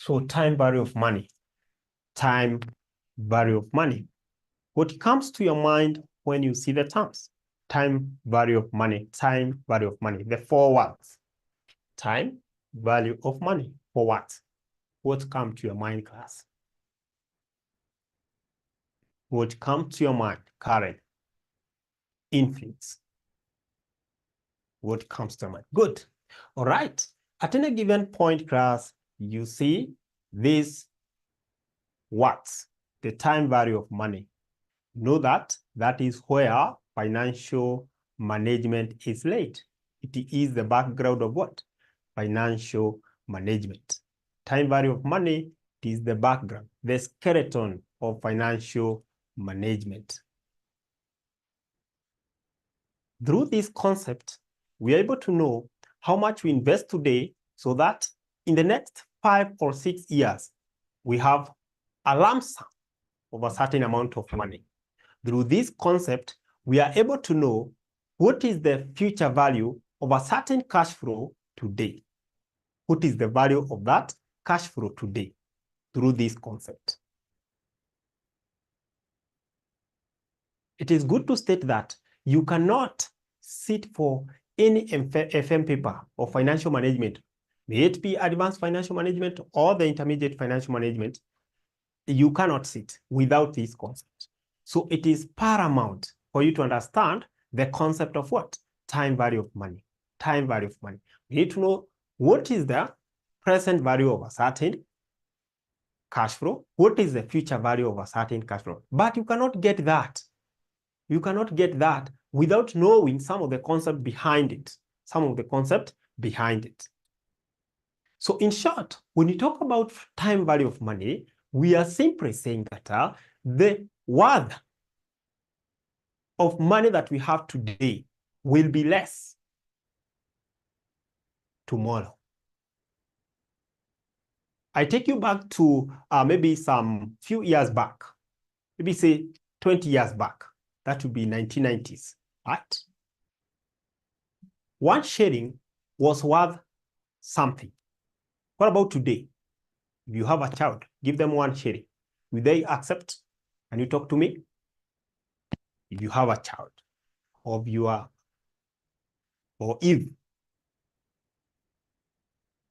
So time value of money. Time value of money. What comes to your mind when you see the terms? Time value of money, time value of money. The four words. Time value of money. For what? What comes to your mind, class? What comes to your mind, Karen? Influence. What comes to your mind? Good. All right. At any given point, class, you see these words, the time value of money. Know that that is where financial management is laid. It is the background of what? Financial management. Time value of money is the background, the skeleton of financial management. Through this concept, we are able to know how much we invest today so that in the next 5 or 6 years, we have a lump sum of a certain amount of money. Through this concept, we are able to know what is the future value of a certain cash flow today. What is the value of that cash flow today through this concept? It is good to state that you cannot sit for any FM paper of financial management, may it be advanced financial management or the intermediate financial management. You cannot sit without this concept. So it is paramount for you to understand the concept of what? Time value of money. Time value of money. We need to know what is the present value of a certain cash flow, what is the future value of a certain cash flow. But you cannot get that. You cannot get that without knowing some of the concept behind it. Some of the concept behind it. So in short, when you talk about time value of money, we are simply saying that the worth of money that we have today will be less tomorrow. I take you back to maybe some few years back, maybe say 20 years back. That would be 1990s, right? One shilling was worth something. What about today? If you have a child, give them 1 shilling. Will they accept? Can you talk to me? If you have a child of your, or if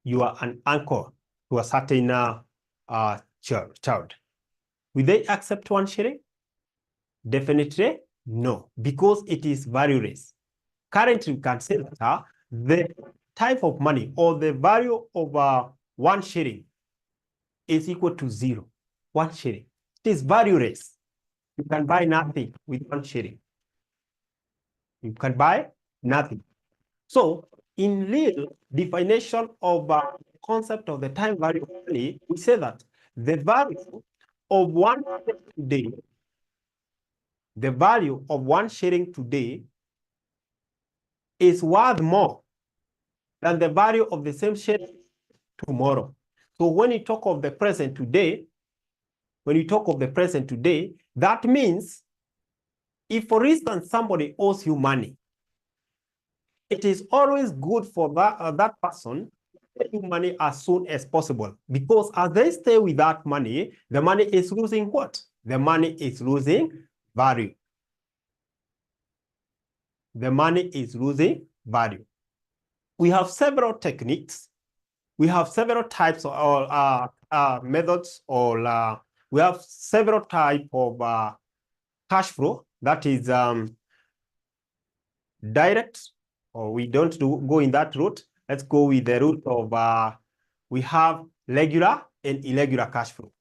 you are an uncle to a certain child, will they accept 1 shilling? Definitely no, because it is valueless. Currently, we can say that the type of money or the value of 1 shilling is equal to 0. 1 shilling. It is valueless. You can buy nothing with 1 shilling. You can buy nothing. So, in real definition of concept of the time value of money, we say that the value of 1 shilling today, the value of 1 shilling today is worth more than the value of the same shilling tomorrow. So when you talk of the present today, that means if, for instance, somebody owes you money, it is always good for that person to pay you money as soon as possible, because as they stay with that money, the money is losing what? The money is losing value. The money is losing value. We have several techniques. We have several types of methods, or we have several types of cash flow that is direct, or we don't go in that route. Let's go with the route of we have regular and irregular cash flow.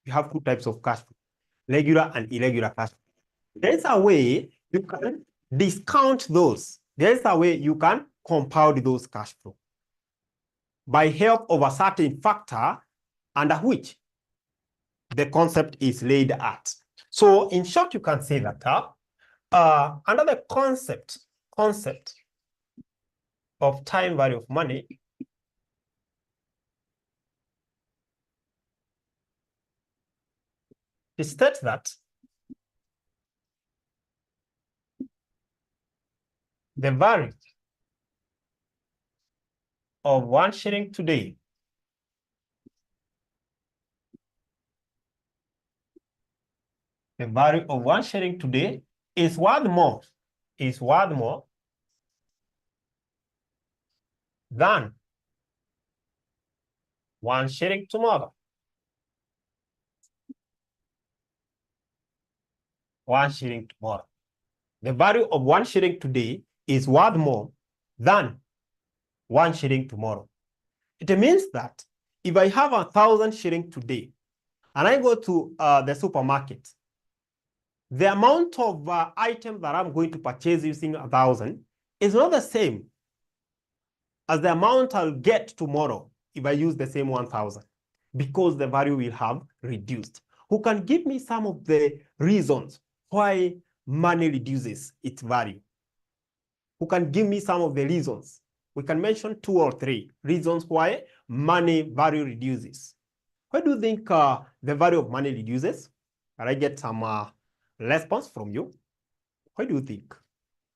We have 2 types of cash flow, regular and irregular cash flow. There's a way you can discount those. There's a way you can compound those cash flow by help of a certain factor under which the concept is laid at. So in short, you can say that under the concept of time value of money, it states that the value of 1 shilling today The value of 1 shilling today is worth more than 1 shilling tomorrow. 1 shilling tomorrow. The value of 1 shilling today is worth more than 1 shilling tomorrow. It means that if I have 1,000 shilling today and I go to the supermarket, the amount of items that I'm going to purchase using 1,000 is not the same as the amount I'll get tomorrow if I use the same 1,000, because the value will have reduced. Who can give me some of the reasons why money reduces its value? Who can give me some of the reasons? We can mention 2 or 3 reasons why money value reduces. Why do you think the value of money reduces? Can I get some response from you? Why do you think?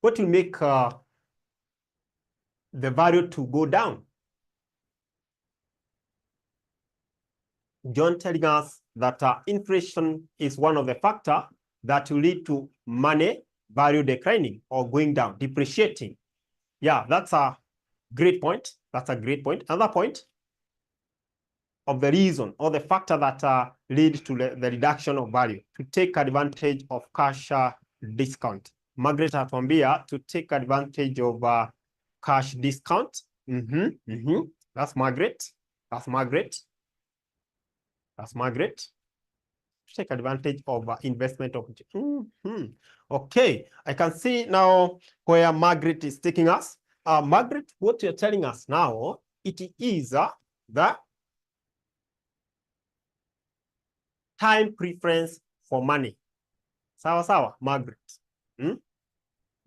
What will make the value to go down? John telling us that inflation is one of the factors that will lead to money value declining or going down, depreciating. Yeah, that's a great point. That's a great point. Another point of the reason or the factor that leads to the reduction of value, to take advantage of cash discount. Margaret atuambia to take advantage of cash discount. That's Margaret. That's Margaret. That's Margaret. To take advantage of investment opportunity. Okay, I can see now where Margaret is taking us. Margaret, what you're telling us now, it is the time preference for money. Sawa, Margaret.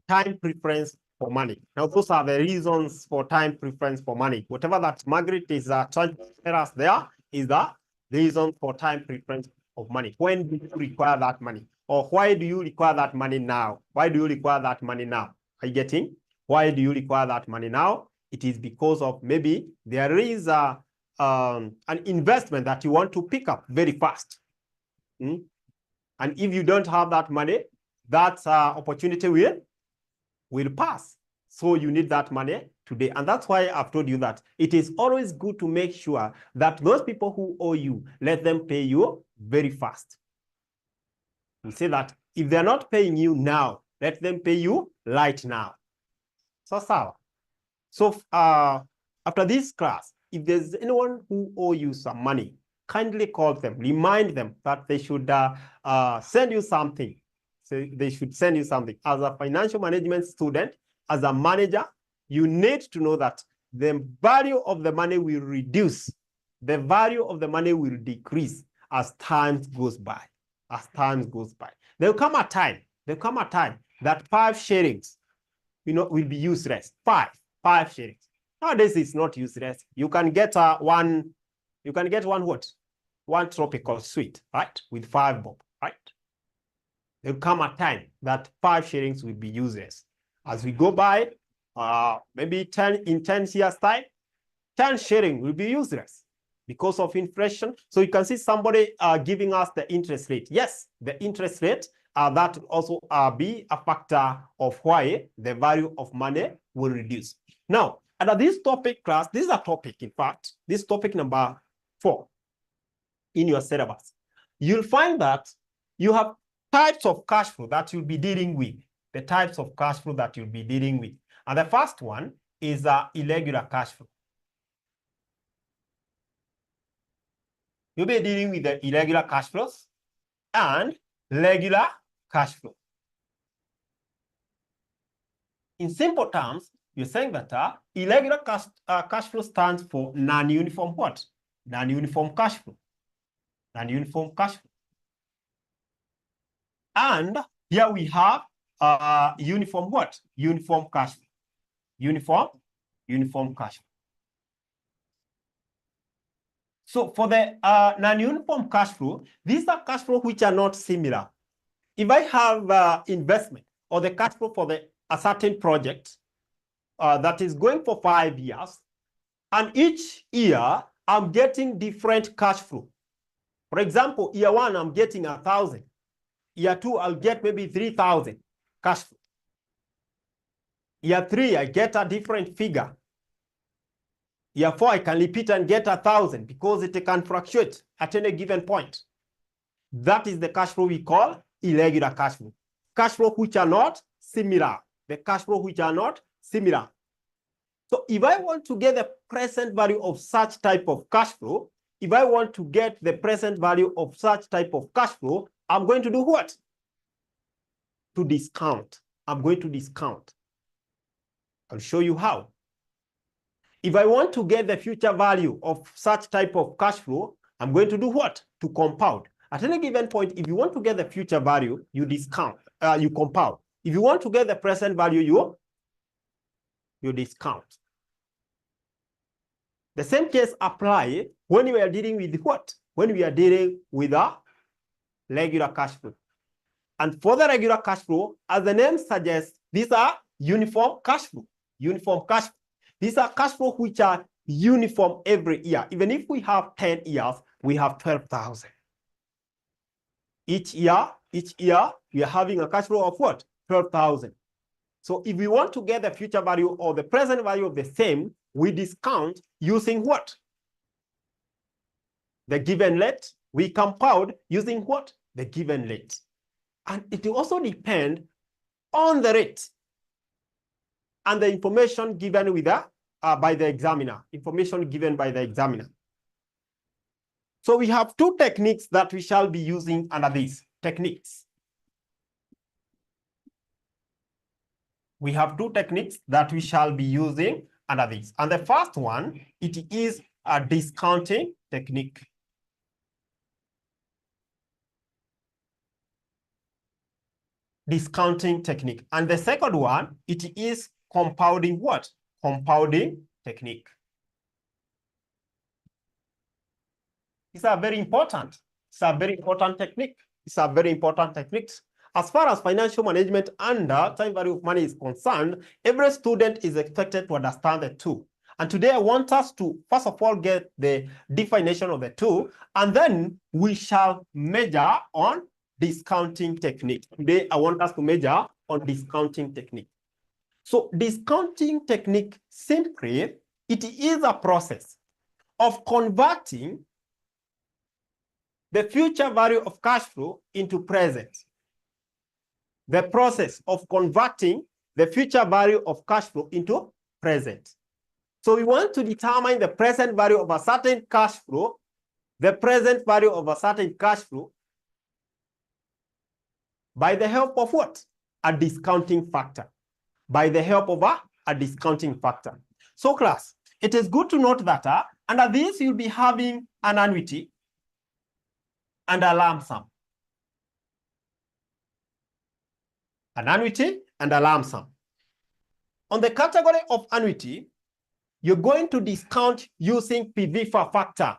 Time preference for money. Now, those are the reasons for time preference for money. Whatever that Margaret is trying to tell us there is the reason for time preference of money. When do you require that money? Or why do you require that money now? Why do you require that money now? Are you getting? Why do you require that money now? It is because of maybe there is an investment that you want to pick up very fast. And if you don't have that money, that opportunity will pass. So you need that money today. And that's why I've told you that it is always good to make sure that those people who owe you, let them pay you very fast. We say that if they're not paying you now, let them pay you right now. So after this class, if there's anyone who owe you some money, kindly call them, remind them that they should send you something. So they should send you something. As a financial management student, as a manager, you need to know that the value of the money will reduce. The value of the money will decrease as time goes by. As time goes by. There'll come a time that 5 shillings, will be useless. 5 shillings. Nowadays it's not useless. You can get one what? One tropical sweet, right? With 5 bob, right? There'll come a time that 5 shillings will be useless. As we go by, maybe in 10 years' time, 10 shillings will be useless because of inflation. So you can see somebody giving us the interest rate. Yes, the interest rate, that will also be a factor of why the value of money will reduce. Now, under this topic class, this is a topic, in fact, this topic number 4 in your syllabus. You'll find that you have types of cash flow that you'll be dealing with. The types of cash flow that you'll be dealing with. And the first one is irregular cash flow. You'll be dealing with the irregular cash flows and regular cash flow. In simple terms, you're saying that irregular cash flow stands for non-uniform what? Non-uniform cash flow. Non-uniform cash flow. And here we have uniform what? Uniform cash flow. Uniform cash flow. So for the non-uniform cash flow, these are cash flow which are not similar. If I have investment or the cash flow for a certain project that is going for 5 years, and each year I'm getting different cash flow. For example, year 1, I'm getting 1,000. Year 2, I'll get maybe 3,000 cash flow. Year 3, I get a different figure. Year 4, I can repeat and get 1,000 because it can fluctuate at any given point. That is the cash flow we call irregular cash flow. Cash flow which are not similar. The cash flow which are not similar. So if I want to get the present value of such type of cash flow, if I want to get the present value of such type of cash flow, I'm going to do what? To discount. I'm going to discount. I'll show you how. If I want to get the future value of such type of cash flow, I'm going to do what? To compound. At any given point, if you want to get the future value, you discount, you compound. If you want to get the present value, you discount. The same case apply when we are dealing with what? When we are dealing with a regular cash flow. And for the regular cash flow, as the name suggests, these are uniform cash flow. Uniform cash flow. These are cash flow which are uniform every year. Even if we have 10 years, we have 12,000. Each year, we are having a cash flow of what? 12,000. So if we want to get the future value or the present value of the same, we discount using what? The given rate. We compound using what? The given rate. And it will also depend on the rate and the information given with by the examiner. Information given by the examiner. So we have two techniques that we shall be using under these techniques. We have two techniques that we shall be using under this. And the first one, it is a discounting technique. Discounting technique. And the second one, it is compounding what? Compounding technique. These are very important. It's a very important technique. It's a very important technique. As far as financial management and time value of money is concerned, every student is expected to understand the two. And today I want us to, first of all, get the definition of the two, and then we shall measure on discounting technique. Today I want us to measure on discounting technique. So discounting technique, simply, it is a process of converting the future value of cash flow into present. The process of converting the future value of cash flow into present. So we want to determine the present value of a certain cash flow, the present value of a certain cash flow, by the help of what? A discounting factor. By the help of a discounting factor. So class, it is good to note that under this you'll be having an annuity and a lump sum. An annuity and a lump sum. On the category of annuity, you're going to discount using CIFA factor.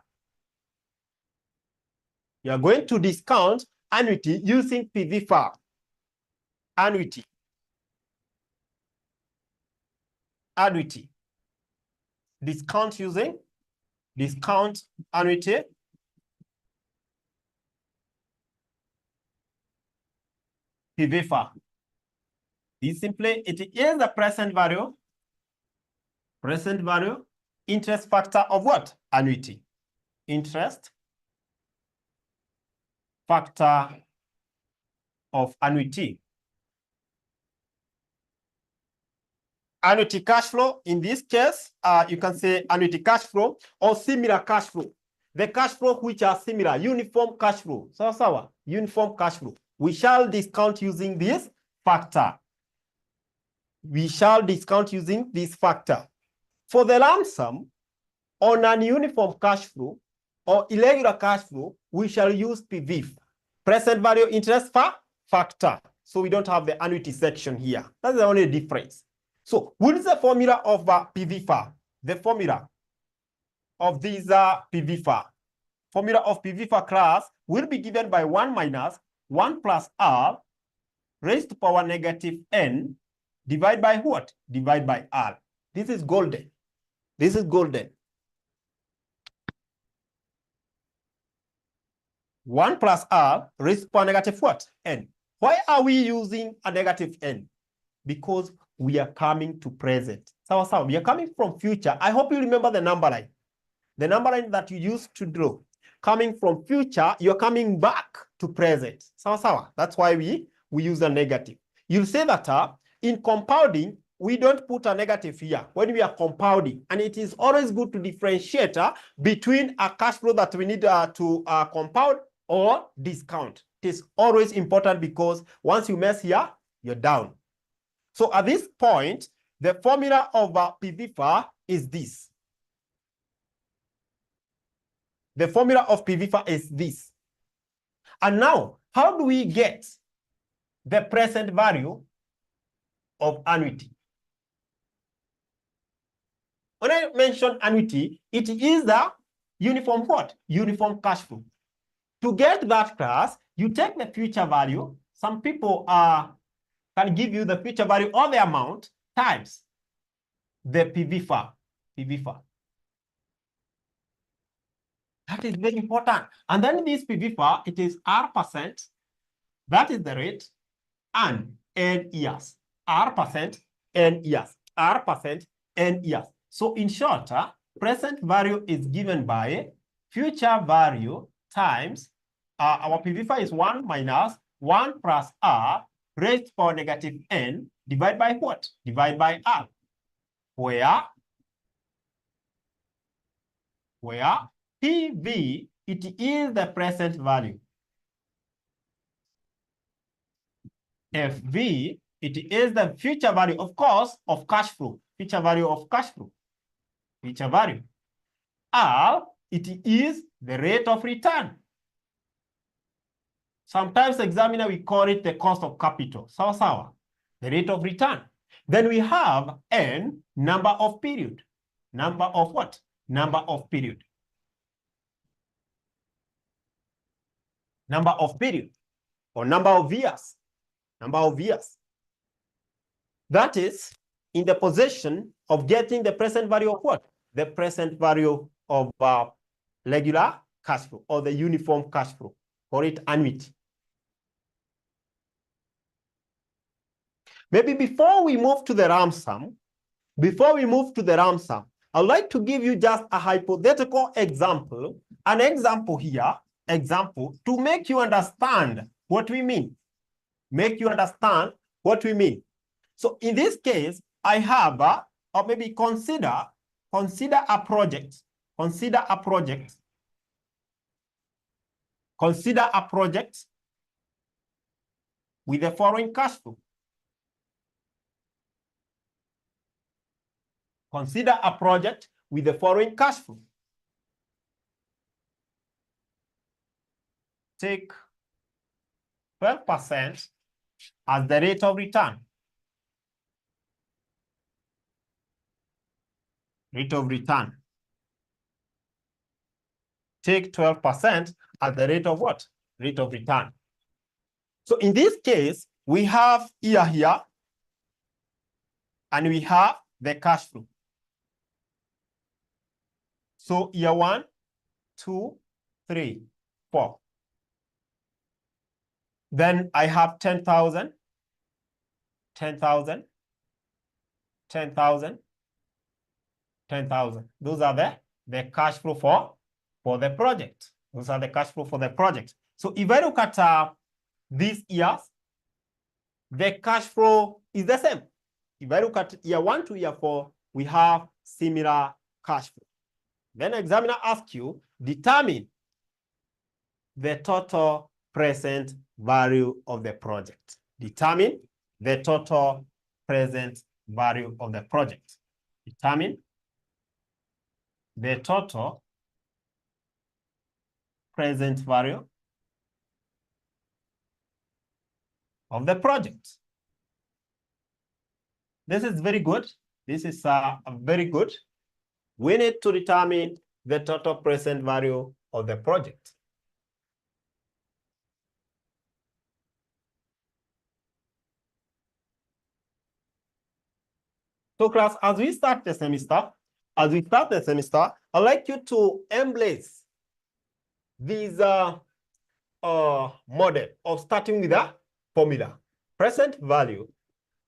You're going to discount annuity using CIFA. Annuity. Annuity. Discount using discount annuity. CIFA. This simply, it is the present value interest factor of what? Annuity. Interest factor of annuity. Annuity cash flow, in this case, you can say annuity cash flow or similar cash flow. The cash flow which are similar, uniform cash flow. So, uniform cash flow. We shall discount using this factor. We shall discount using this factor. For the lump sum, on an uniform cash flow or irregular cash flow, we shall use PVF, present value interest factor. So we don't have the annuity section here. That's the only difference. So what is the formula of PVFA? The formula of these PVFA. Formula of PVFA class will be given by 1 minus 1 plus R raised to power negative N divided by what? Divided by R. This is golden. This is golden. 1 plus r raised to power negative what? N. Why are we using a negative n? Because we are coming to present. So we are coming from future. I hope you remember the number line. The number line that you used to draw. Coming from future, you're coming back to present. So that's why we use a negative. You'll say that in compounding, we don't put a negative here when we are compounding. And it is always good to differentiate between a cash flow that we need to compound or discount. It is always important because once you mess here, you're down. So at this point, the formula of PVFA is this. The formula of PVFA is this. And now, how do we get the present value of annuity? When I mention annuity, it is the uniform what? Uniform cash flow. To get that class, you take the future value. Some people can give you the future value of the amount times the PVFA. That is very important. And then this PVFA, it is R%. That is the rate, and N years. R%, N years. R%, N years. So in short, present value is given by future value times our PVFA is 1 minus 1 plus R raised to power negative N divided by what? Divided by R. Where PV, it is the present value. FV, it is the future value, of course, of cash flow. Future value of cash flow. Future value. R, it is the rate of return. Sometimes examiner, we call it the cost of capital. Sawa. The rate of return. Then we have N, number of period. Number of what? Number of period. Number of period. Or number of years. Number of years. That is in the possession of getting the present value of what? The present value of regular cash flow or the uniform cash flow. Call it annuity. Maybe before we move to the lump sum, I'd like to give you just a hypothetical example, an example here, to make you understand what we mean. So in this case, I have, or maybe consider a project. Consider a project with the following cash flow. Consider a project with the following cash flow. Take 12% as the rate of return. Rate of return. Take 12% as the rate of what? Rate of return. So in this case, we have year here, and we have the cash flow. So year 1, 2, 3, 4. Then I have 10,000, 10,000, 10,000, 10,000. Those are the cash flow for the project. Those are the cash flow for the project. So if I look at these years, the cash flow is the same. If I look at year 1 to year 4, we have similar cash flow. Then examiner asks you, determine the total present value of the project. Determine the total present value of the project. Determine the total present value of the project. This is very good. This is very good. We need to determine the total present value of the project. So class, as we start the semester, I'd like you to embrace these model of starting with a formula. Present value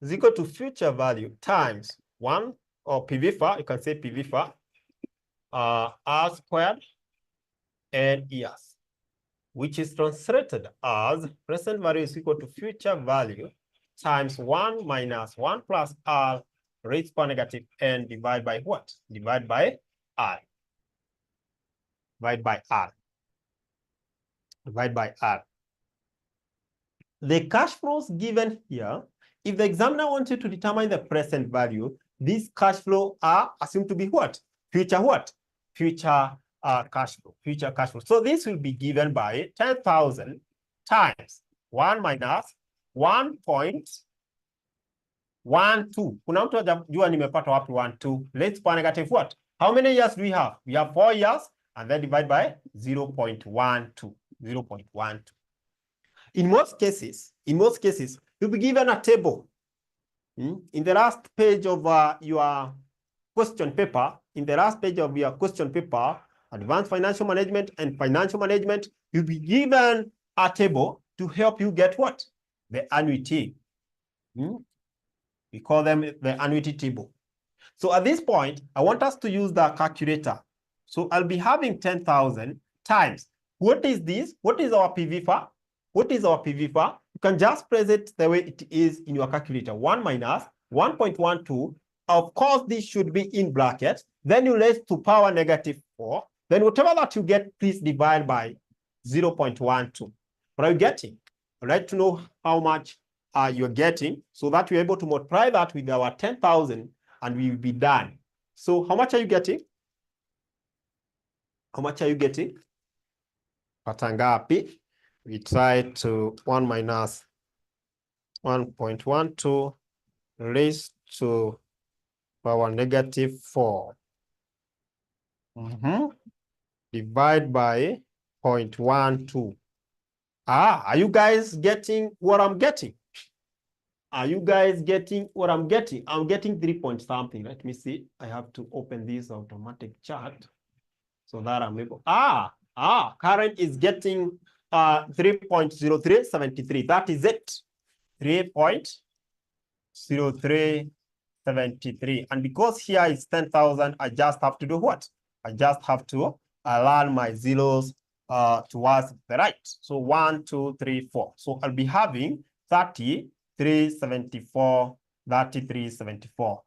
is equal to future value times 1 or PVFA, you can say PVFA, R squared and years, which is translated as present value is equal to future value times 1 minus 1 plus R raised to power negative n divided by what? Divided by R. Divided by R. Divided by R. The cash flows given here, if the examiner wants you to determine the present value, these cash flow are assumed to be what? Future what? Future cash flow. Future cash flow. So this will be given by 10,000 times 1 minus 1.12. Kuna mtu hajajua nimepata wapi 12. Let's put negative what? How many years do we have? We have 4 years and then divide by 0.12. 0.12. In most cases, you'll be given a table. In the last page of your question paper, Advanced Financial Management and Financial Management, you'll be given a table to help you get what? The annuity. We call them the annuity table. So at this point, I want us to use the calculator. So I'll be having 10,000 times. What is this? What is our PVFA? What is our PVFA? You can just press it the way it is in your calculator. 1 minus 1.12. Of course, this should be in brackets. Then you raise to power negative 4. Then whatever that you get, please divide by 0.12. What are you getting? I'd like to know how much you're getting so that we're able to multiply that with our 10,000 and we will be done. So how much are you getting? How much are you getting? Patangapi. We try to 1 minus 1.12 raised to power negative 4. Divide by 0.12. Are you guys getting what I'm getting? Are you guys getting what I'm getting? I'm getting 3 point something. Let me see. I have to open this automatic chart so that I'm able. Current is getting 3.0373. That is it. 3.0373. And because here is 10,000, I just have to do what? I just have to align my zeros towards the right. So 1, 2, 3, 4. So I'll be having 3374, 3374,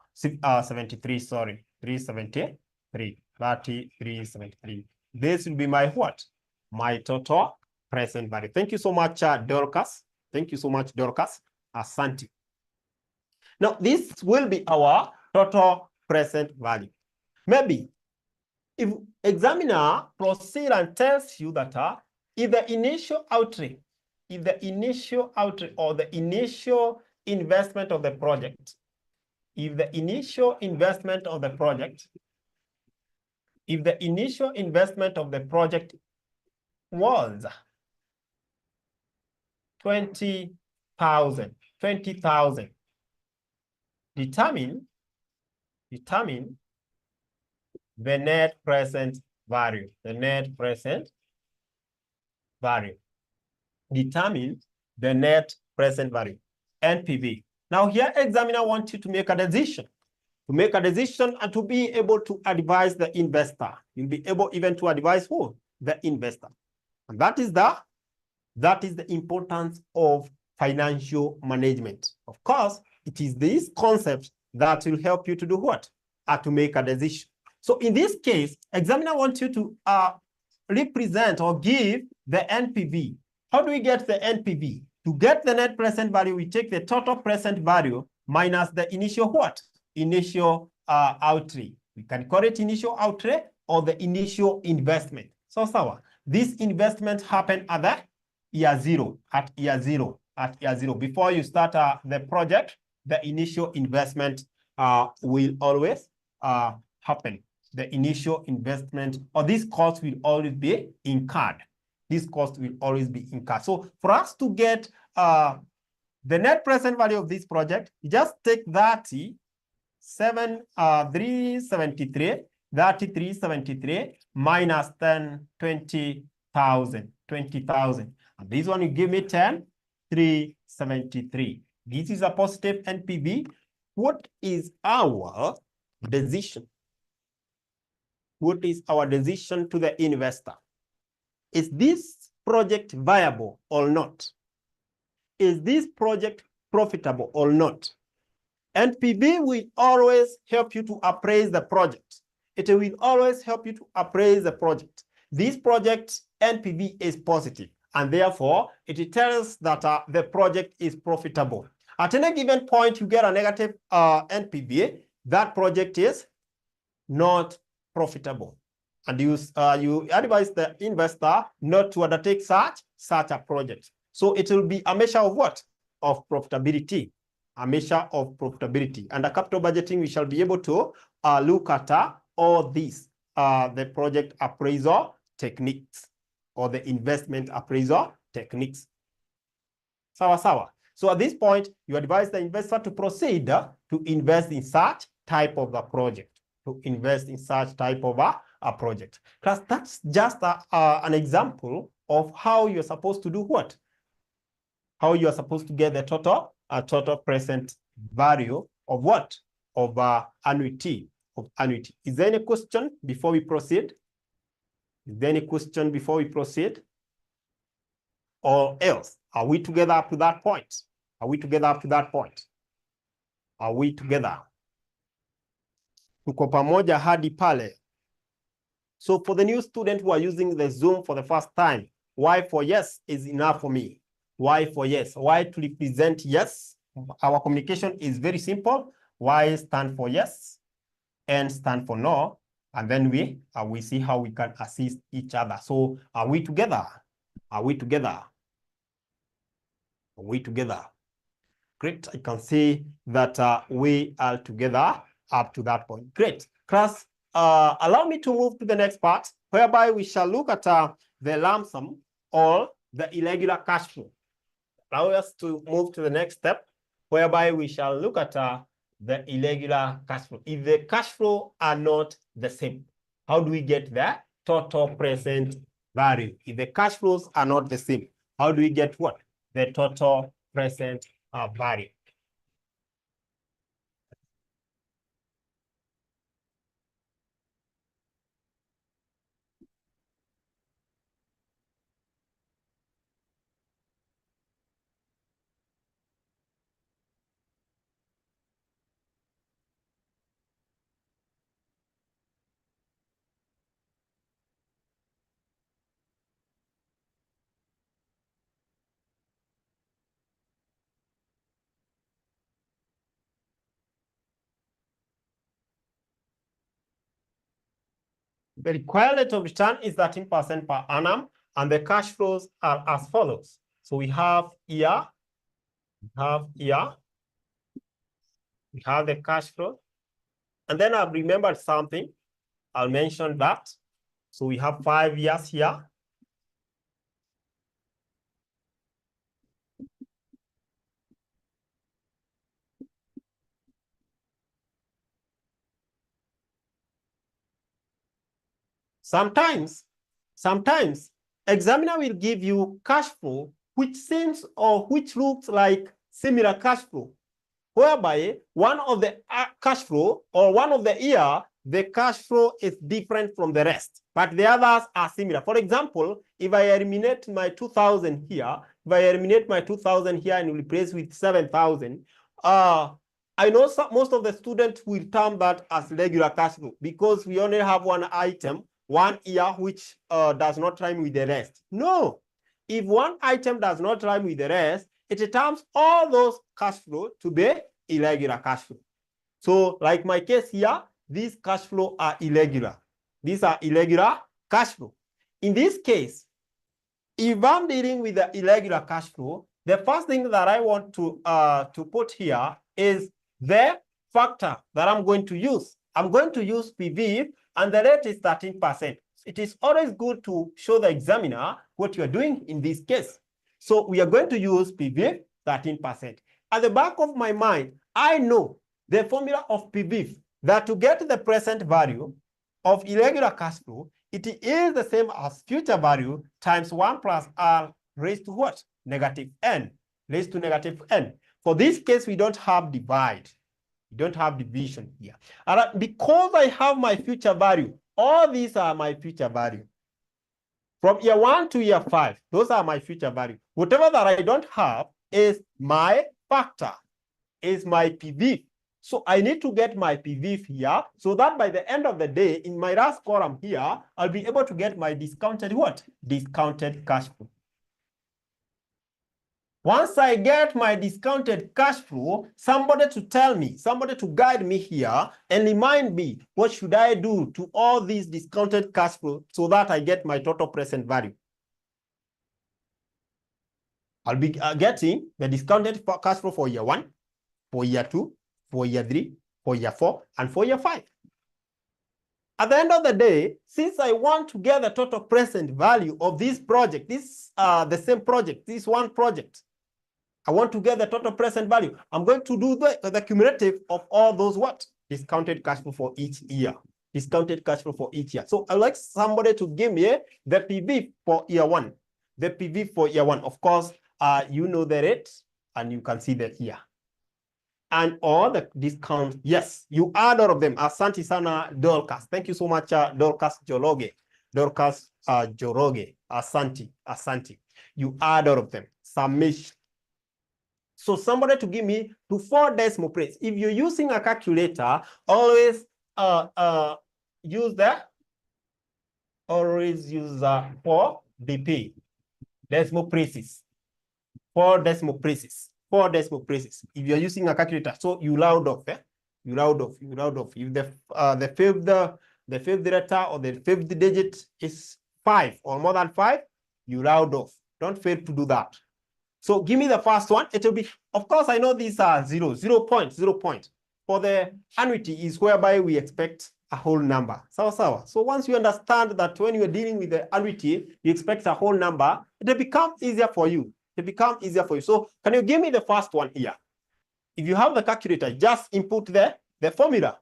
73, sorry, 373, 3373. This will be my what? My total present value. Thank you so much, Dorcas. Thank you so much, Dorcas. Asante. Now, this will be our total present value. Maybe if examiner proceed and tells you that if the initial outlay or the initial investment of the project, if the initial investment of the project was 20,000, determine the net present value. The net present value. Determine the net present value, NPV. Now here, examiner wants you to make a decision. To make a decision and to be able to advise the investor. You'll be able even to advise who? The investor. And that is the importance of financial management. Of course, it is this concept that will help you to do what? To make a decision. So in this case, examiner wants you to represent or give the NPV. How do we get the NPV? To get the net present value, we take the total present value minus the initial what? Initial outlay. We can call it initial outlay or the initial investment. So, this investment happened at the year zero, Before you start the project, the initial investment will always happen. The initial investment or this cost will always be incurred. This cost will always be incurred. So for us to get the net present value of this project, you just take 3373 minus 10, 20,000. And this one, you give me 10,373. This is a positive NPV. What is our decision? What is our decision to the investor? Is this project viable or not? Is this project profitable or not? NPV will always help you to appraise the project. It will always help you to appraise the project. This project NPV is positive, and therefore it tells that the project is profitable. At any given point, you get a negative NPV, that project is not profitable. And you advise the investor not to undertake such a project. So it will be a measure of what? Of profitability. A measure of profitability. Under capital budgeting, we shall be able to look at all these, the project appraisal techniques or the investment appraisal techniques. Sawa. So at this point, you advise the investor to proceed to invest in such type of a project. To invest in such type of a project. Because that's just an example of how you're supposed to do what? How you are supposed to get the total present value of what? Of annuity. Is there any question before we proceed? Is there any question before we proceed? Or else? Are we together up to that point? Are we together up to that point? Are we together? Tuko pamoja hadi pale. So for the new student who are using the Zoom for the first time, Y for yes is enough for me. Y for yes. Y to represent yes. Our communication is very simple. Y stand for yes, N stand for no, and then we see how we can assist each other. So are we together? Are we together? Are we together? Great. I can see that we are together up to that point. Great. Class, allow me to move to the next part, whereby we shall look at the lump sum or the irregular cash flow. Allow us to move to the next step, whereby we shall look at the irregular cash flow. If the cash flow are not the same, how do we get the total present value? If the cash flows are not the same, how do we get what? The total present value. The required rate of return is 13% per annum, and the cash flows are as follows. So we have year, we have the cash flow, and then I've remembered something. I'll mention that. So we have 5 years here. Sometimes examiner will give you cash flow which seems or which looks like similar cash flow, whereby one of the cash flow or one of the year, the cash flow is different from the rest, but the others are similar. For example, if I eliminate my 2,000 here, and replace with 7,000, I know most of the students will term that as regular cash flow because we only have one item, 1 year, which does not rhyme with the rest. No, if one item does not rhyme with the rest, it terms all those cash flow to be irregular cash flow. So like my case here, these cash flow are irregular. These are irregular cash flow. In this case, if I'm dealing with the irregular cash flow, the first thing that I want to put here is the factor that I'm going to use. I'm going to use PV, and the rate is 13%. It is always good to show the examiner what you're doing in this case. So we are going to use PV 13%. At the back of my mind, I know the formula of PV, that to get the present value of irregular cash flow, it is the same as future value times 1 plus R raised to what? Negative n, raised to negative n. For this case, we don't have divide. We don't have division here. And because I have my future value, all these are my future value. From year 1 to year 5, those are my future value. Whatever that I don't have is my factor, is my PV. So I need to get my PV here so that by the end of the day, in my last column here, I'll be able to get my discounted what? Discounted cash flow. Once I get my discounted cash flow, somebody to tell me, somebody to guide me here and remind me what should I do to all these discounted cash flow so that I get my total present value. I'll be getting the discounted cash flow for year 1, for year 2, for year 3, for year 4, and for year 5. At the end of the day, since I want to get the total present value of this project, the same project, this one project, I want to get the total present value. I'm going to do the cumulative of all those what? Discounted cash flow for each year. Discounted cash flow for each year. So I'd like somebody to give me the PV for year 1. The PV for year 1. Of course, you know the rate and you can see that here. And all the discounts, yes, you add all of them. Asante sana Dorcas. Thank you so much, Dorcas Joroge. Dorcas Joroge. Asante. You add all of them. Summation. So somebody to give me to 4 decimal places. If you're using a calculator, always use 4 BP. Decimal places. 4 decimal places. 4 decimal places. If you're using a calculator, so you round off, You round off. If the fifth letter or the 5th digit is 5 or more than 5, you round off. Don't fail to do that. So give me the first one. It will be, of course, I know these are 0 point. For the annuity is whereby we expect a whole number. So once you understand that when you are dealing with the annuity, you expect a whole number, it will become easier for you. So can you give me the first one here? If you have the calculator, just input the formula.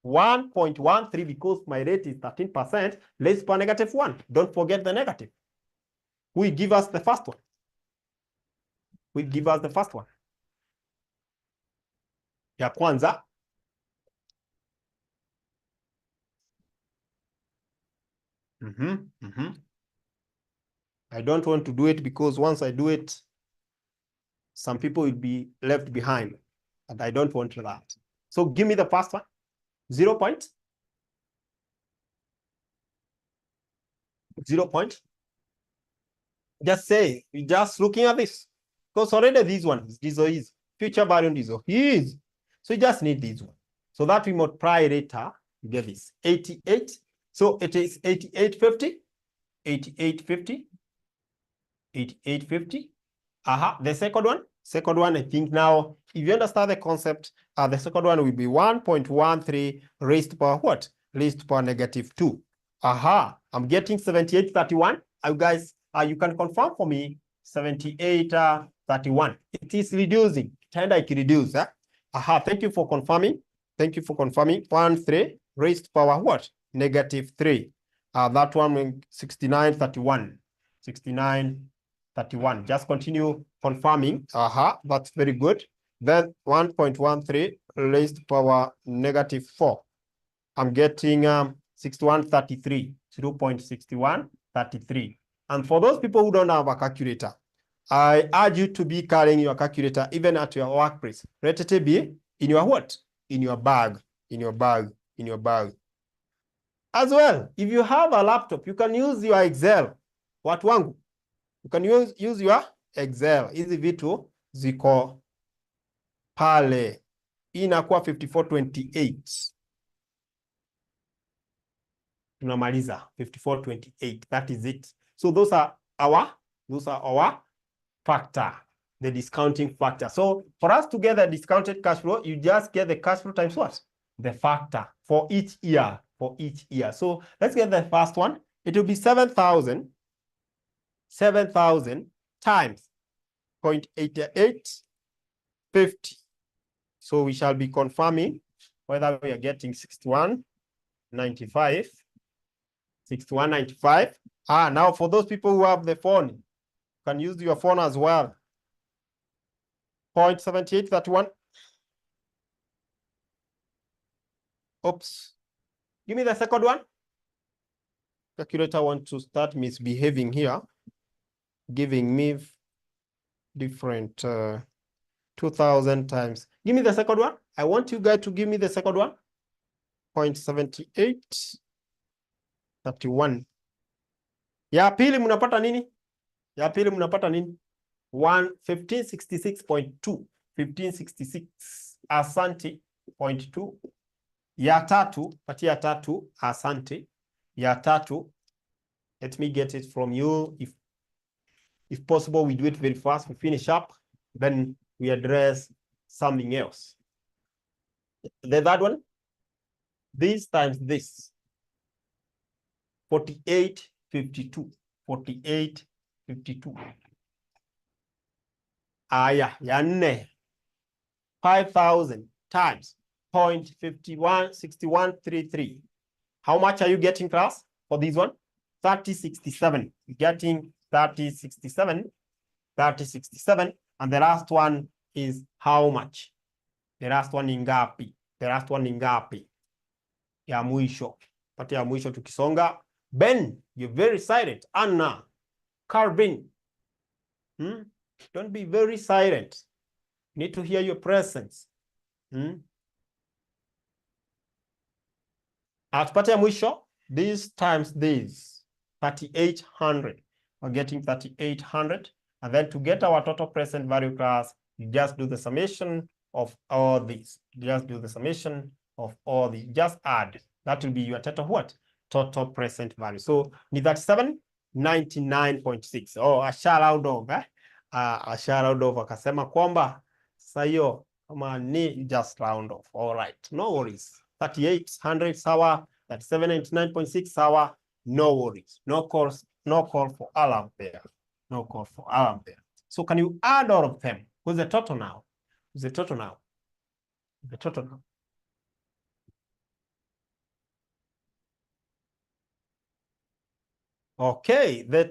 1.13, because my rate is 13%, raised per negative 1. Don't forget the negative. We give us the first one. Ya kwanza. I don't want to do it because once I do it, some people will be left behind. And I don't want that. So give me the first one. 0 point. 0 point. Just say, you're just looking at this. Because already these ones, this is future value, this is. So you just need this one. So that we multiply later, you get this. 88. So it is 8850. 8850. 8850. The second one, I think now, if you understand the concept, the second one will be 1.13 raised to power what? Raised to power negative 2. I'm getting 7831. You guys, you can confirm for me 7831. It is reducing. Tend I can reduce. Thank you for confirming. 13 raised to power what? Negative 3. That one 6931. 6931. Just continue confirming. That's very good. Then 1.13 raised to power negative 4. I'm getting 6133. 0.6133. And for those people who don't have a calculator, I urge you to be carrying your calculator even at your workplace. Let it be in your what? In your bag. As well, if you have a laptop, you can use your Excel. Watu wangu. You can use your Excel. Hizi vitu ziko pale. Inakuwa 5428. Tunamaliza 5428. That is it. So those are our factor, the discounting factor. So for us to get the discounted cash flow, you just get the cash flow times what? The factor for each year. So let's get the first one. It will be 7,000 times 0.8850. So we shall be confirming whether we are getting 6195 Now for those people who have the phone, you can use your phone as well. 0.7831. Oops. Give me the second one. Calculator wants to start misbehaving here, giving me different 2,000 times. Give me the second one. I want you guys to give me the second one. 0.7831. Ya pili mnapata nini? Ya pili mnapata nini? 1566.2. 1566. Asante. 0.2. Ya tatu, patia ya tatu, asante. Ya tatu, let me get it from you. If possible, we do it very fast. We finish up, then we address something else. The third one, this times this. 4852. 4852. Ya nne. 5,000 times 0.516133. How much are you getting, class, for this one? 3067. You're getting 3067. 3067. And the last one is how much? The last one ni ngapi? The last one ni ngapi? Ya mwisho. Pati ya mwisho tukisonga. Ben, you're very silent. Anna, Carbin. Don't be very silent. Need to hear your presence. Tupate ya mwisho. This times this. 3,800. We're getting 3,800. And then to get our total present value, class, you just do the summation of all these. Just do the summation of all these. Just add. That will be your total what? Total present value. So ni 3799.6. Oh, asha round off, asha round off akasema kwamba sayo kama ni just round off. All right, no worries. 3,800 sawa, 3799.6 sawa, no worries. No call for alarm there. No call for alarm there. So can you add all of them? What's the total now? What's the total now? The total now. Okay, the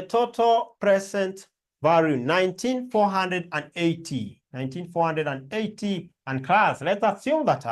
total present value 19,480. 19,480. And class, let's assume that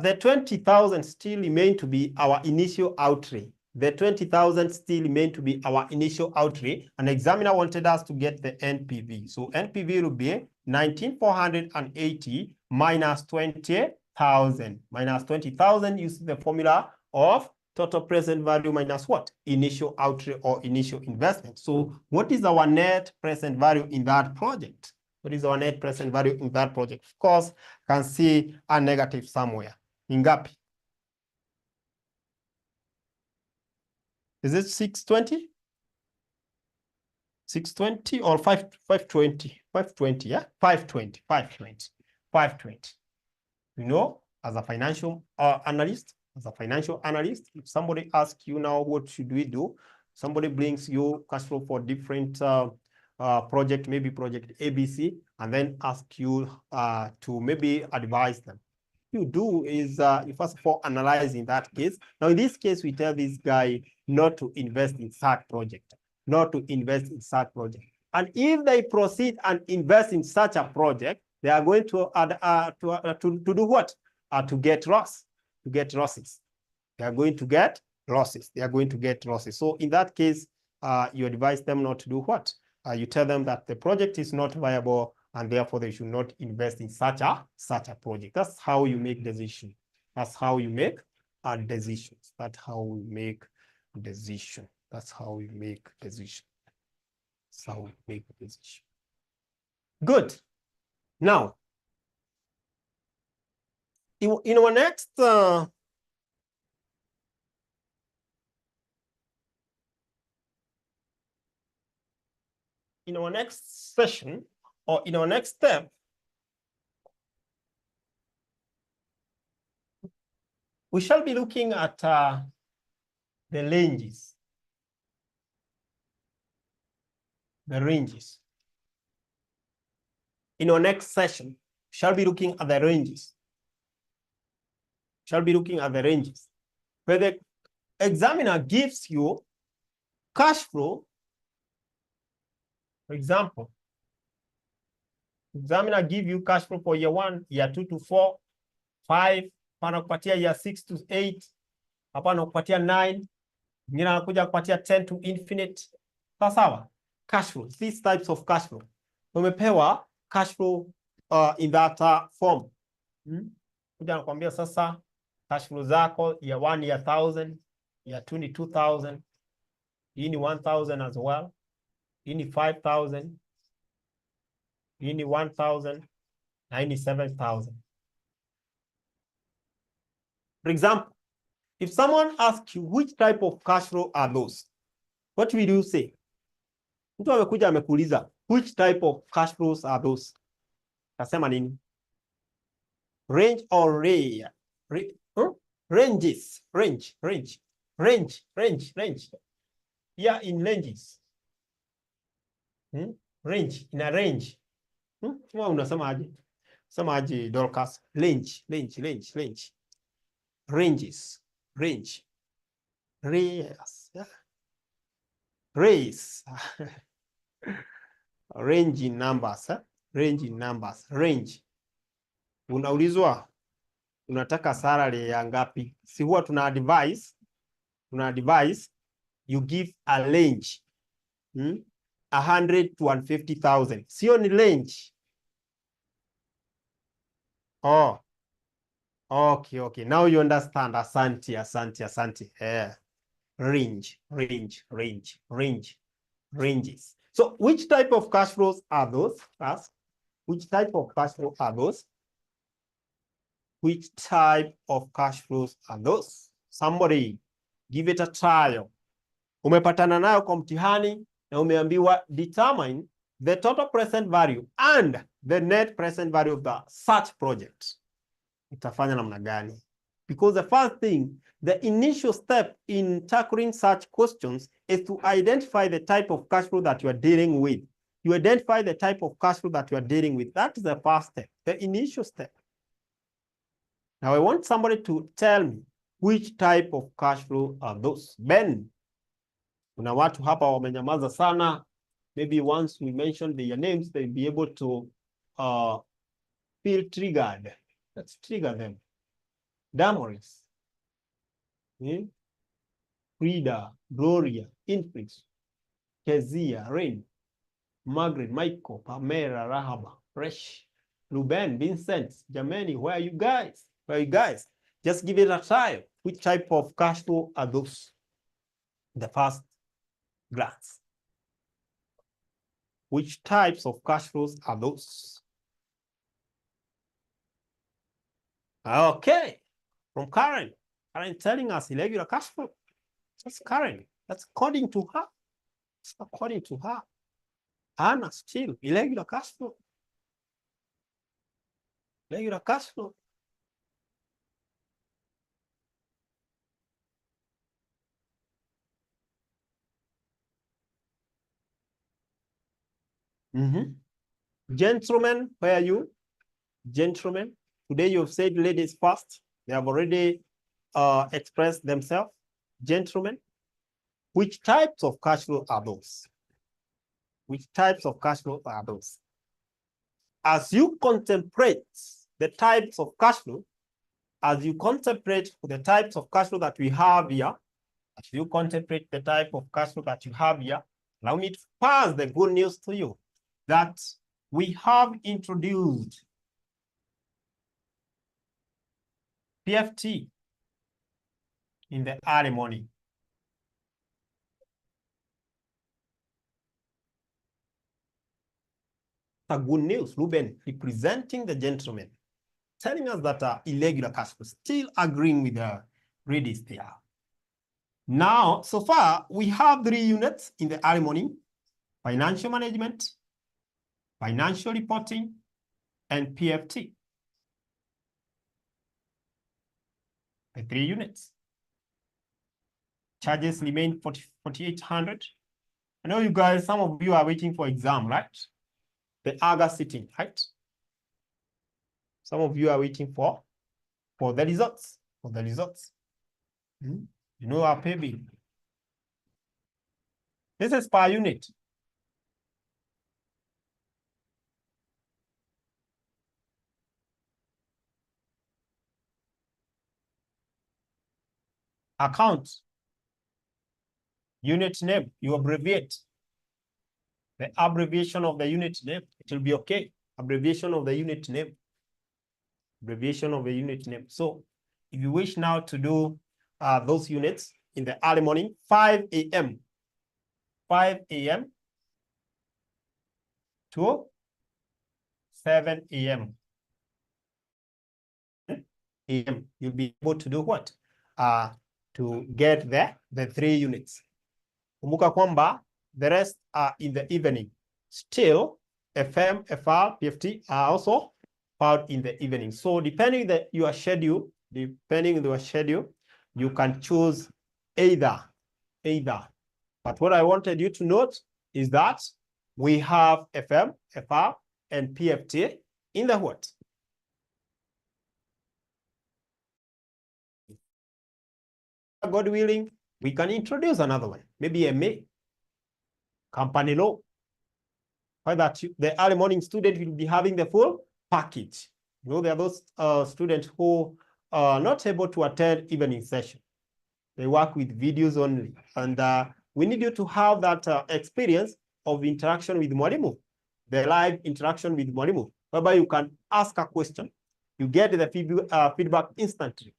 the 20,000 still remain to be our initial outlay. The 20,000 still remain to be our initial outlay. An examiner wanted us to get the NPV. So NPV will be 19,480 minus 20,000. Minus 20,000 using the formula of total present value minus what? Initial outlay or initial investment. So what is our net present value in that project? What is our net present value in that project? Of course, can see a negative somewhere. Ingapi? Is it 620? 620 or 520? 520, yeah? 520, 520, 520. You know, as a financial analyst, if somebody asks you now, what should we do? Somebody brings you cash flow for different project, maybe project ABC, and then ask you to maybe advise them. What you do is you first of all analyze in that case. Now, in this case, we tell this guy not to invest in such project, not to invest in such project. And if they proceed and invest in such a project, they are going to do what? To get loss, to get losses. They are going to get losses. They are going to get losses. So in that case, you advise them not to do what? You tell them that the project is not viable and therefore they should not invest in such a project. That's how you make decisions. That's how you make decisions. That's how we make decisions. That's how we make decisions. That's how we make decisions. Good. Now, in our next session, or in our next step, we shall be looking at the ranges. The ranges. In our next session, we shall be looking at the ranges. Whether examiner gives you cash flow, for example, examiner give you cash flow for year 1, year 2 to 4, 5, hapana kupatia year 6 to 8, hapana kupatia 9, mwingine anakuja kupatia 10 to infinite. Sawa? Cash flow, these types of cash flow. Umepewa cash flow in that form. Kuja anakuambia sasa cash flow zako year 1 ni 1,000, year 2 ni 2,000, hii ni 1,000 as well, hii ni 5,000, hii ni 1,000, na hii ni 7,000. For example, if someone asks you which type of cash flow are those, what will you say? Mtu amekuja amekuuliza which type of cash flows are those? Tasema nini? Range or rare? Ranges. Range. Yeah, in ranges. Range. In a range. Unasema aje? Sema aje, Dorcas? Range. Ranges. Range. Rares. Yeah. Race. Range in numbers. Range in numbers. Range. Unaulizwa unataka salary ya ngapi? Si huwa tuna advise you give a range. 100 to 150,000. Sio ni range. Oh. Okay. Now you understand. Asante. Ranges. So which type of cash flows are those? Which type of cash flow are those? Which type of cash flows are those? Somebody give it a trial. Umepatana nayo kwa mtihani na umeambiwa determine the total present value and the net present value of the such project. Utafanya namna gani? Because the first thing, the initial step in tackling such questions is to identify the type of cash flow that you are dealing with. You identify the type of cash flow that you are dealing with. That is the first step, the initial step. Now I want somebody to tell me which type of cash flow are those. Ben, kuna watu hapa wamenyamaza sana. Maybe once we mention their names, they'll be able to feel triggered. Let's trigger them. Damaris, Frida, Gloria, Inflix, Kezia, Rain, Margaret, Michael, Pamela, Rahaba, Fresh, Ruben, Vincent, Jameni, where are you guys? Just give it a try. Which type of cash flow are those? The first glance. Which types of cash flows are those? Okay. From Karen. Karen telling us irregular cash flow. That's Karen. That's according to her. Anna still irregular cash flow. Irregular cash flow. Gentlemen, where are you? Gentlemen, today you've said ladies first. They have already expressed themselves. Gentlemen, which types of cash flow are those? Which types of cash flow are those? As you contemplate the types of cash flow, as you contemplate the types of cash flow that we have here, as you contemplate the type of cash flow that you have here, allow me to pass the good news to you that we have introduced PFT in the early morning. The good news, Ruben, representing the gentleman, telling us that irregular cash flow, still agreeing with the readers there. Now, so far, we have 3 units in the early morning: financial management, financial reporting, and PFT. The 3 units. Charges remain 4,800. I know you guys, some of you are waiting for exam, right? The August sitting, right? Some of you are waiting for the results. You know our pay bill. This is per unit. Account. Unit name, you abbreviate. The abbreviation of the unit name, it will be okay. Abbreviation of the unit name. Abbreviation of the unit name. So if you wish now to do those units in the early morning, 5 a.m. 5 a.m. to 7 a.m. You'll be able to do what? To get the 3 units. Kumbuka kwamba the rest are in the evening. Still, FM, FR, PFT are also found in the evening. So depending on your schedule, you can choose either. But what I wanted you to note is that we have FM, FR, and PFT in the what? God willing, we can introduce another one, maybe MA, company law, where that the early morning student will be having the full package. You know, there are those students who are not able to attend evening session. They work with videos only. And we need you to have that experience of interaction with Mwalimu, the live interaction with Mwalimu, whereby you can ask a question. You get the feedback instantly.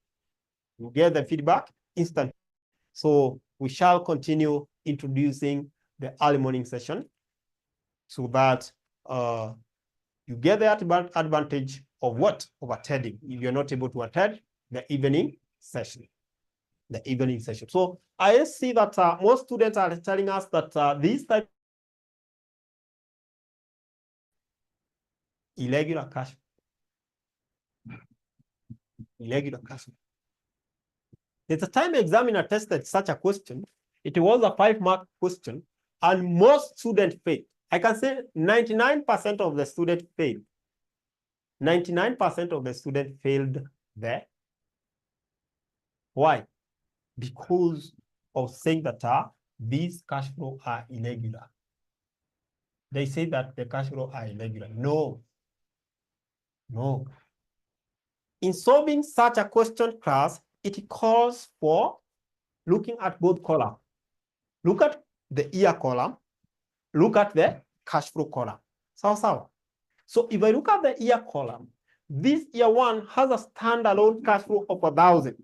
So we shall continue introducing the early morning session so that you get the advantage of what? Of attending if you're not able to attend the evening session. So I see that most students are telling us that these type irregular cash. There's a time examiner tested such a question. It was a 5-mark question, and most students failed. I can say 99% of the students failed. 99% of the students failed there. Why? Because of saying that these cash flow are irregular. They say that the cash flow are irregular. No. In solving such a question, class, it calls for looking at both columns. Look at the year column, look at the cash flow column. So if I look at the year column, this year 1 has a standalone cash flow of 1,000.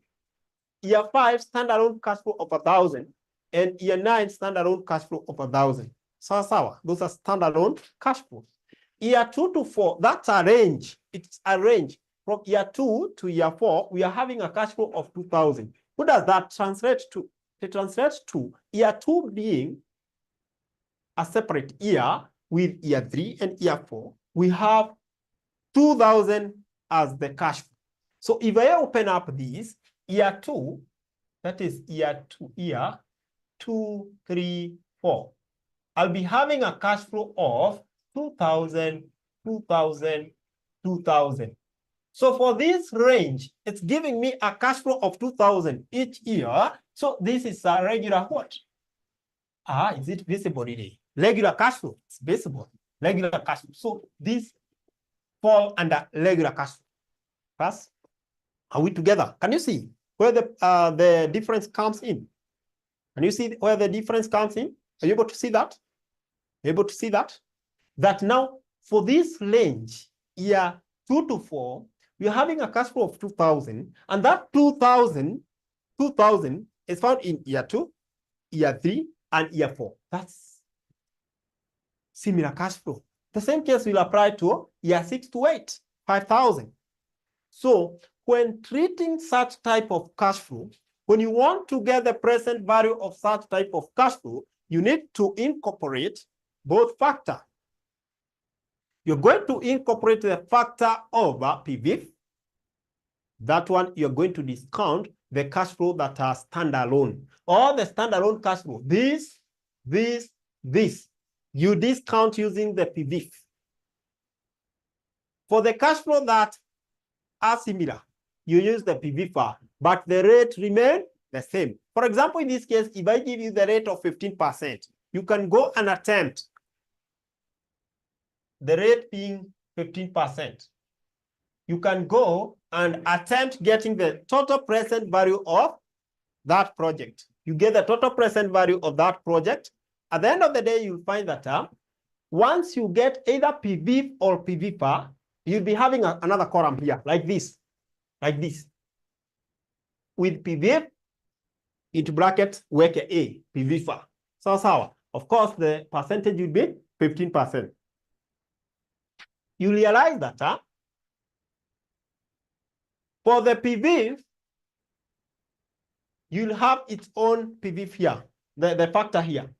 Year 5 standalone cash flow of 1,000, and year 9 standalone cash flow of 1,000. Those are standalone cash flows. Year 2 to 4, that's a range. It's a range. From year 2 to year 4, we are having a cash flow of 2,000. What does that translate to? It translates to year 2 being a separate year with year 3 and year 4. We have 2,000 as the cash flow. So if I open up these, year 2, that is year 2, 3, 4. I'll be having a cash flow of 2,000, 2,000, 2,000. So for this range, it's giving me a cash flow of 2,000 each year. So this is a regular what? Is it visible today? Regular cash flow. It's visible. Regular cash flow. So these fall under regular cash flow. Class, are we together? Can you see where the difference comes in? Can you see where the difference comes in? Are you able to see that? Able to see that? That now for this range, year 2 to 4, we are having a cash flow of 2,000, and that 2,000 is found in year 2, year 3, and year 4. That's similar cash flow. The same case will apply to year 6 to 8, 5,000. So when treating such type of cash flow, when you want to get the present value of such type of cash flow, you need to incorporate both factors. You're going to incorporate the factor over PV. That one, you're going to discount the cash flow that are standalone. Or the standalone cash flow. This. You discount using the PV. For the cash flow that are similar, you use the PV, but the rate remain the same. For example, in this case, if I give you the rate of 15%, you can go and attempt the rate being 15%. You can go and attempt getting the total present value of that project. You get the total present value of that project. At the end of the day, you'll find that once you get either PV or PVFA, you'll be having another column here, like this, with PV into bracket, work A, PVFA. So, of course, the percentage will be 15%. You realize that for the PV, you'll have its own PV here, the factor here.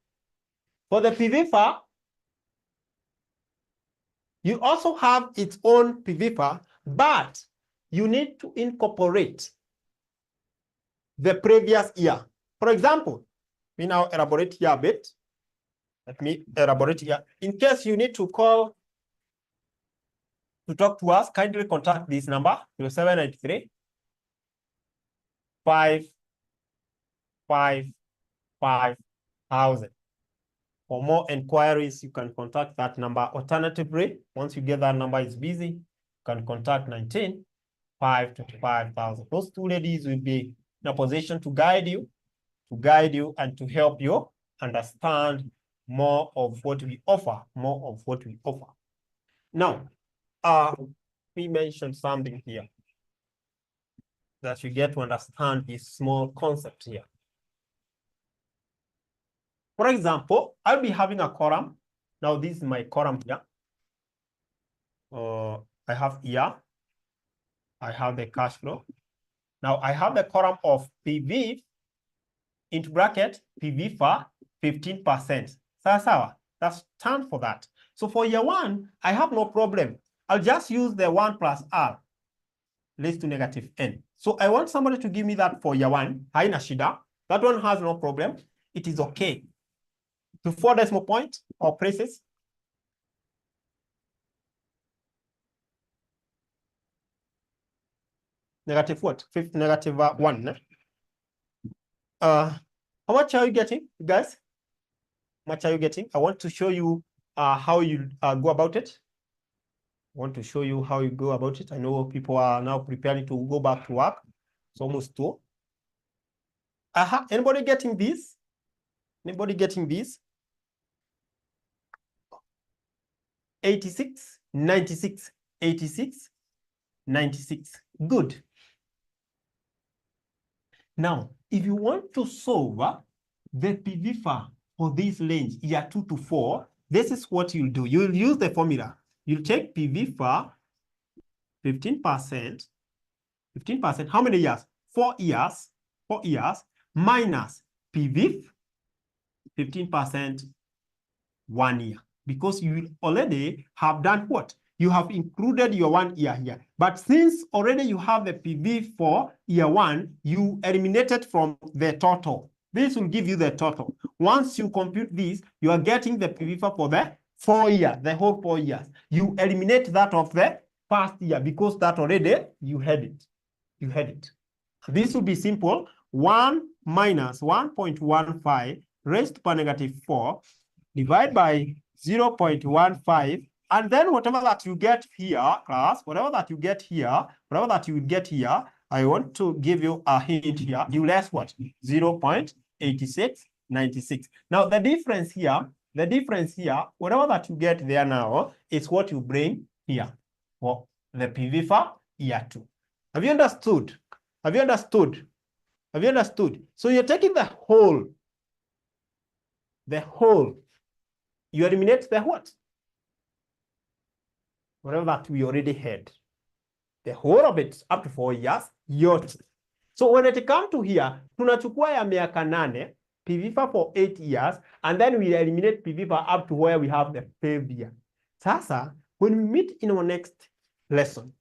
For the PVFA, you also have its own PVFA, but you need to incorporate the previous year. For example, we now elaborate here a bit. Let me elaborate here. In case you need to call to talk to us, kindly contact this number, 0793 555,000. For more inquiries, you can contact that number. Alternatively, once you get that number, it's busy, you can contact 19 525,000. Those two ladies will be in a position to guide you and to help you understand more of what we offer, Now, we mentioned something here that you get to understand this small concept here. For example, I'll be having a column. Now, this is my column here. I have year. I have the cash flow. Now, I have the column of PV into bracket PVFA 15%. Sawa, that's stand for that. So for year one, I have no problem. I'll just use the 1 plus R raised to negative N. So I want somebody to give me that for year one. Haina shida. That one has no problem. It is okay. To 4 decimal point or places. Negative what? Negative 1. How much are you getting, guys? How much are you getting? I want to show you how you go about it. I want to show you how you go about it. I know people are now preparing to go back to work. It's almost 2. Anybody getting this? Anybody getting this? 86, 96, 86, 96. Good. Now, if you want to solve the PVFA for this range, year 2 to 4, this is what you'll do. You'll use the formula. You'll take PVFA 15%. 15%, how many years? 4 years. 4 years minus PVF 15% 1 year. Because you already have done what? You have included your 1 year here. But since already you have the PV for year 1, you eliminated from the total. This will give you the total. Once you compute this, you are getting the PV for the 4 years, the whole 4 years. You eliminate that of the past year because that already you had it. You had it. This will be simple. 1 minus 1.15 raised to power negative 4 divided by 0.15, and then whatever that you get here, class, whatever that you get here, I want to give you a hint here. You less what? 0.8696. Now the difference here, whatever that you get there now is what you bring here for the PV for year 2. Have you understood? Have you understood? Have you understood? So you're taking the whole. You eliminate the what? Whatever that we already had. The whole of it up to 4 years, yote. So when it comes to here, tunachukua ya miaka 8, PVFA for 8 years, and then we eliminate PVFA up to where we have the 5th year. Sasa, when we meet in our next lesson,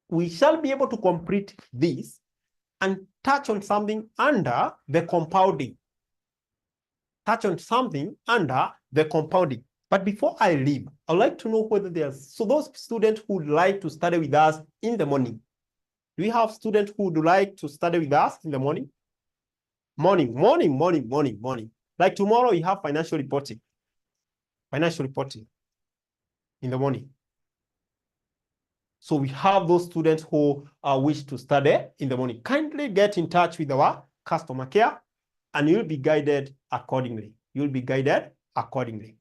we shall be able to complete this and touch on something under the compounding. But before I leave, I'd like to know whether there's, so those students who would like to study with us in the morning, do we have students who would like to study with us in the morning? Morning. Like tomorrow, you have financial reporting in the morning. So we have those students who wish to study in the morning. Kindly get in touch with our customer care and you'll be guided accordingly. You'll be guided accordingly.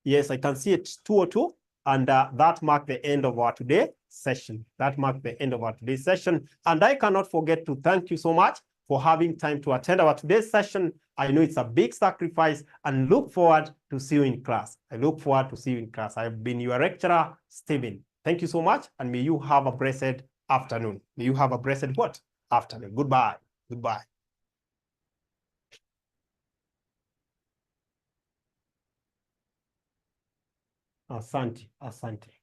Yes, I can see it's 2:02, and that marked the end of our today's session. And I cannot forget to thank you so much for having time to attend our today's session. I know it's a big sacrifice and look forward to see you in class. I've been your lecturer, Stephen. Thank you so much, and may you have a blessed afternoon. Afternoon. Goodbye. Asante.